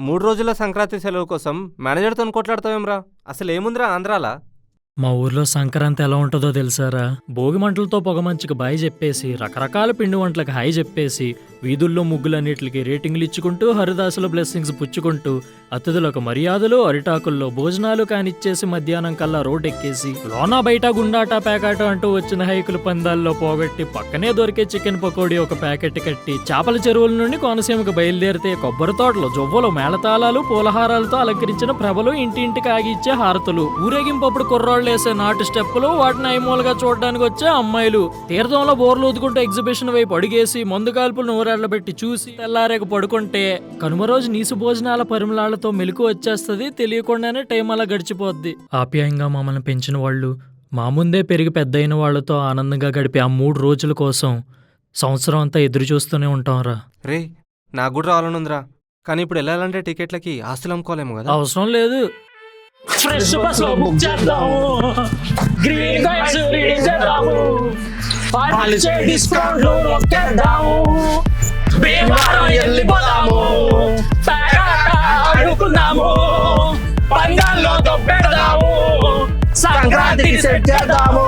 3 రోజుల సంక్రాంతి సెలవు కోసం మేనేజర్తో కొట్లాడతావేమ్రా? అసలు ఏముందిరా ఆంధ్రాలా? మా ఊర్లో సంక్రాంతి ఎలా ఉంటుందో తెలుసారా? భోగి మంటలతో పొగమంచుకు బాయ్ చెప్పేసి, రకరకాల పిండి వంటలకు హాయ్ చెప్పేసి, వీధుల్లో ముగ్గులన్నిటికి రేటింగ్లు ఇచ్చుకుంటూ, హరిదాసుల బ్లెస్సింగ్స్ పుచ్చుకుంటూ, అతిథులకు మర్యాదలు, అరిటాకుల్లో భోజనాలు కానిచ్చేసి మధ్యాహ్నం కల్లా రోడ్డెక్కేసి, లోనా బయట గుండాట ప్యాకెట్ అంటూ వచ్చిన హైకుల పందాల్లో పోగొట్టి, పక్కనే దొరికే చికెన్ పకోడీ ఒక ప్యాకెట్ కట్టి, చేపల చెరువుల నుండి కోనసీమకు బయలుదేరితే కొబ్బరి తోటలు, జొవ్వలు, మేళతాళాలు, పూలహారాలతో అలంకరించిన ప్రభలు, ఇంటింటికి ఆగిచ్చే హారతులు, ఊరేగింపప్పుడు కుర్రాళ్ళు వేసే నాటు స్టెప్పులు, వాటిని ఐమూలుగా చూడడానికి వచ్చే అమ్మాయిలు, తీర్థంలో బోర్లు ఊదుకుంటూ ఎగ్జిబిషన్ వైపు అడిగేసి, మందు కాల్పులు నూరెళ్లబెట్టి చూసి తెల్లారేక పడుకుంటే, కనుమ రోజు నీసు భోజనాల పరిమళాలతో మెలకు వచ్చేస్తుంది. తెలియకుండానే టైం అలా గడిచిపోద్ది. ఆప్యాయంగా మమ్మల్ని పెంచిన వాళ్ళు, మా ముందే పెరిగి పెద్దయిన వాళ్లతో ఆనందంగా గడిపే ఆ 3 రోజుల కోసం సంవత్సరం అంతా ఎదురు చూస్తూనే ఉంటాంరా. రే, నాకు కూడా రావాలనుందిరా. కానీ ఇప్పుడు వెళ్ళాలంటే టికెట్లకి ఆస్తులు అమ్ముకోలేము కదా. అవసరం లేదు. ఫ్రెష్ బస్ లో బుక్ చేద్దాము, గ్రీన్ కార్డ్స్ రీడింగ్ చేద్దాము, పాలిచ్చే డిస్కౌంట్ లో నొక్కేద్దాము, భీమవరం వెళ్ళిపోదాము, పేకాట ఆడుకుందాము, పంగాల్లో తొప్పెడదాము, సంక్రాంతికి సెట్ చేద్దాము.